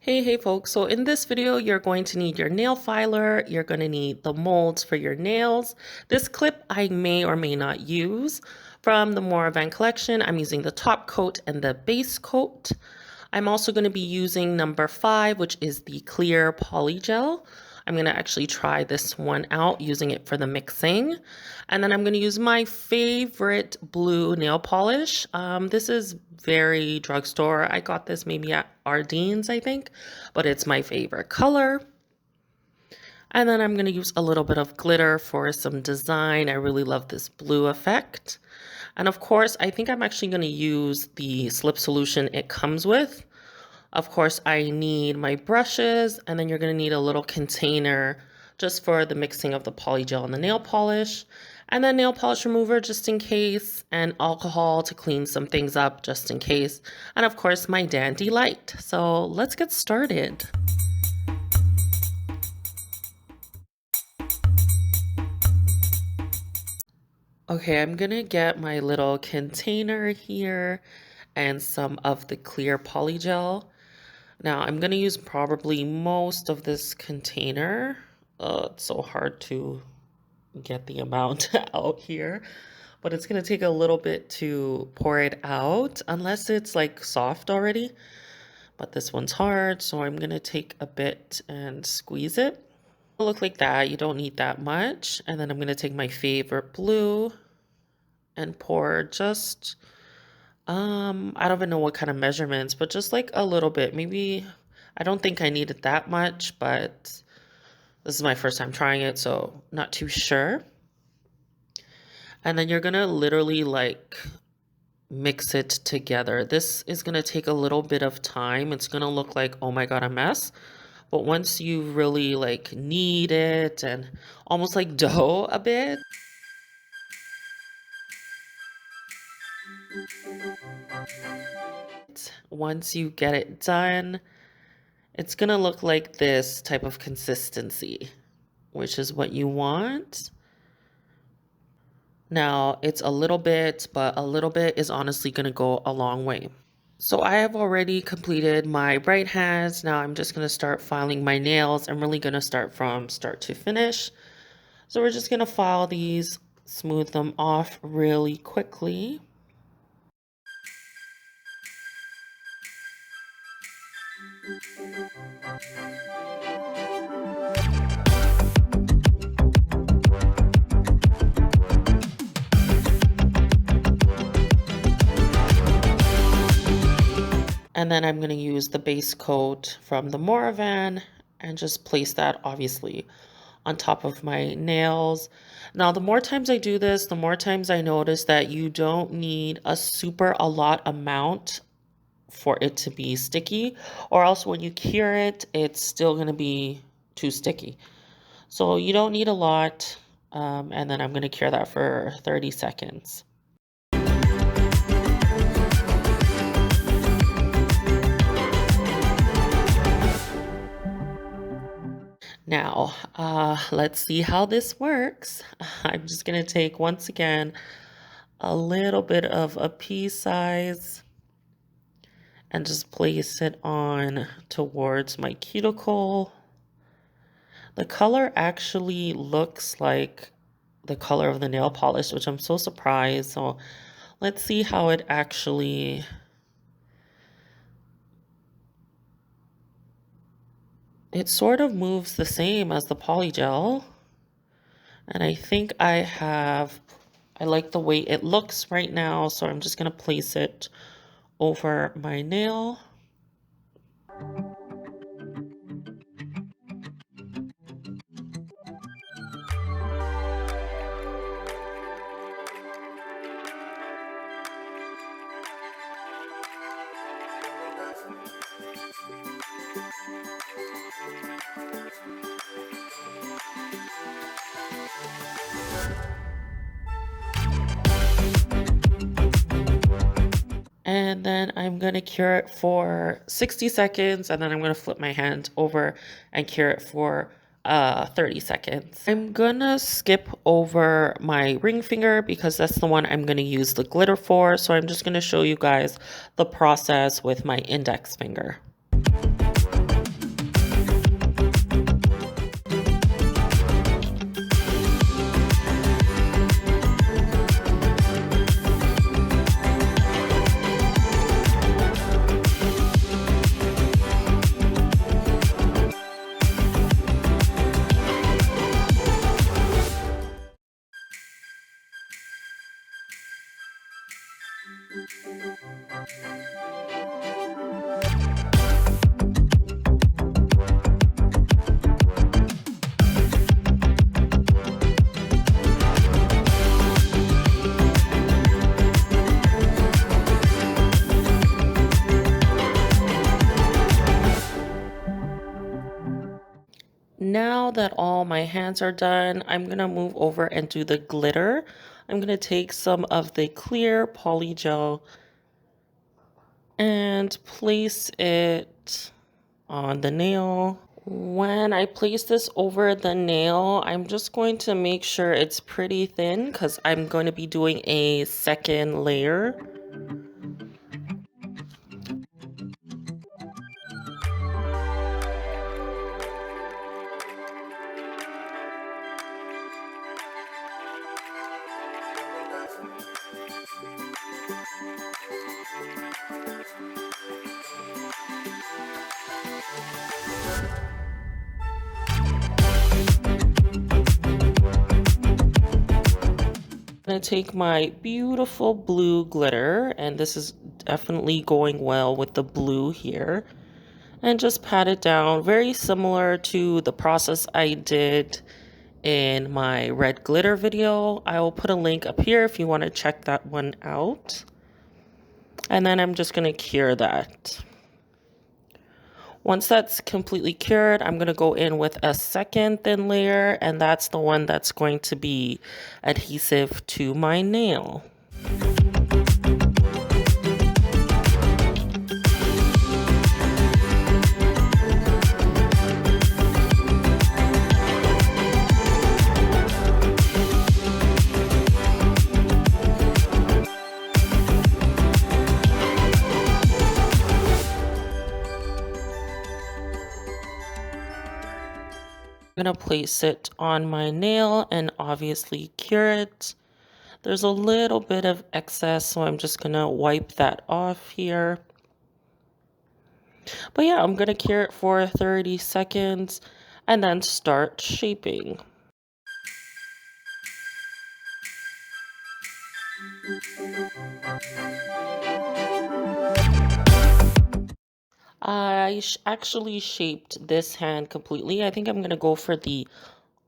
Hey folks, so in this video you're going to need your nail filer, you're going to need the molds for your nails. This clip I may or may not use. From the Moravan collection, I'm using the top coat and the base coat. I'm also going to be using number 5, which is the clear polygel. I'm going to actually try this one out using it for the mixing. And then I'm going to use my favorite blue nail polish. This is very drugstore. I got this maybe at Ardene's, I think, but it's my favorite color. And then I'm going to use a little bit of glitter for some design. I really love this blue effect. And of course, I think I'm actually going to use the slip solution it comes with. Of course, I need my brushes, and then you're going to need a little container just for the mixing of the polygel and the nail polish, and then nail polish remover just in case, and alcohol to clean some things up just in case, and of course my dandy light. So let's get started. Okay, I'm gonna get my little container here and some of the clear polygel. Now I'm going to use probably most of this container. It's so hard to get the amount out here, but it's going to take a little bit to pour it out unless it's like soft already. But this one's hard, so I'm going to take a bit and squeeze it. It'll look like that. You don't need that much. And then I'm going to take my favorite blue and pour just I don't even know what kind of measurements, but just like a little bit. Maybe, I don't think I needed that much, but this is my first time trying it, so not too sure. And then you're gonna literally like mix it together. This is gonna take a little bit of time. It's gonna look like, oh my God, a mess. But once you really like knead it and almost like dough a bit, once you get it done, it's gonna look like this type of consistency, which is what you want. Now, it's a little bit, but a little bit is honestly gonna go a long way. So I have already completed my right hands. Now I'm just gonna start filing my nails. I'm really gonna start from start to finish. So we're just gonna file these, smooth them off really quickly. And then I'm going to use the base coat from the Moravan and just place that obviously on top of my nails. Now, the more times I do this, the more times I notice that you don't need a lot amount for it to be sticky, or else when you cure it, it's still going to be too sticky. So you don't need a lot. And then I'm going to cure that for 30 seconds. Now, let's see how this works. I'm just going to take, once again, a little bit of a pea size and just place it on towards my cuticle. The color actually looks like the color of the nail polish, which I'm so surprised. So let's see how it actually... It sort of moves the same as the polygel. And I think I like the way it looks right now. So I'm just going to place it over my nail. And then I'm going to cure it for 60 seconds, and then I'm going to flip my hand over and cure it for 30 seconds. I'm going to skip over my ring finger because that's the one I'm going to use the glitter for. So I'm just going to show you guys the process with my index finger. Now that all my hands are done, I'm going to move over and do the glitter. I'm going to take some of the clear polygel and place it on the nail. When I place this over the nail, I'm just going to make sure it's pretty thin because I'm going to be doing a second layer. I'm going to take my beautiful blue glitter, and this is definitely going well with the blue here, and just pat it down, very similar to the process I did in my red glitter video. I will put a link up here if you want to check that one out. And then I'm just going to cure that. Once that's completely cured, I'm going to go in with a second thin layer, and that's the one that's going to be adhesive to my nail. I'm going to place it on my nail and obviously cure it. There's a little bit of excess, so I'm just going to wipe that off here. But yeah, I'm going to cure it for 30 seconds and then start shaping. I actually shaped this hand completely. I think I'm going to go for the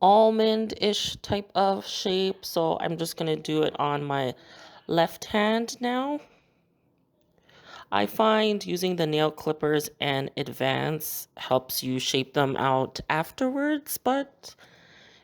almond-ish type of shape. So I'm just going to do it on my left hand now. I find using the nail clippers in advance helps you shape them out afterwards, but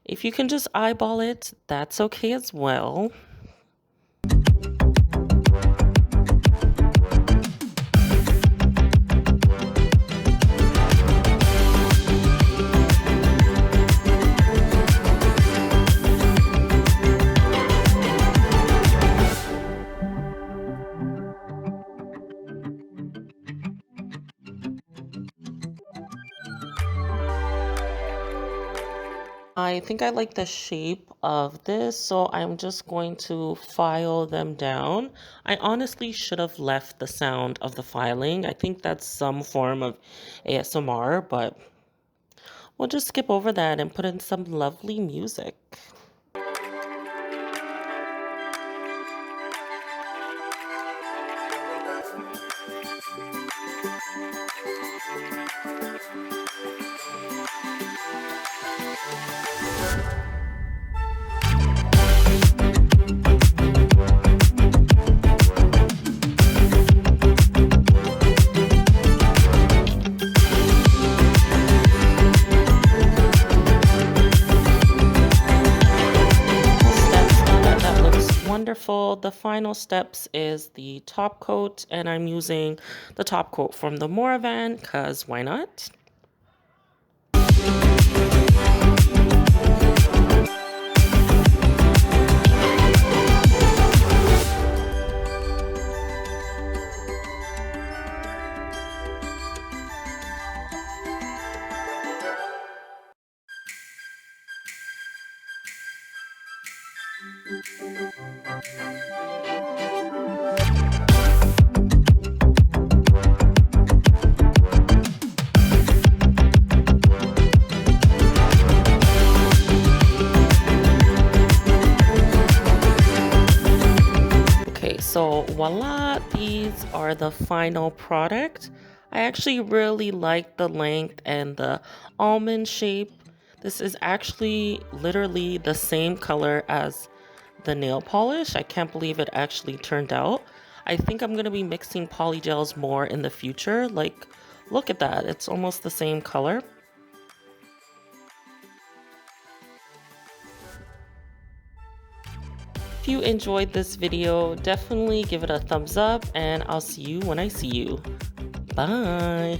if you can just eyeball it, that's okay as well. I think I like the shape of this, so I'm just going to file them down. I honestly should have left the sound of the filing. I think that's some form of ASMR, but we'll just skip over that and put in some lovely music. Wonderful. The final steps is the top coat, and I'm using the top coat from the Moravan because why not? So voila, these are the final product. I actually really like the length and the almond shape. This is actually literally the same color as the nail polish. I can't believe it actually turned out. I think I'm going to be mixing polygels more in the future. Like, look at that. It's almost the same color. If you enjoyed this video, definitely give it a thumbs up, and I'll see you when I see you. Bye.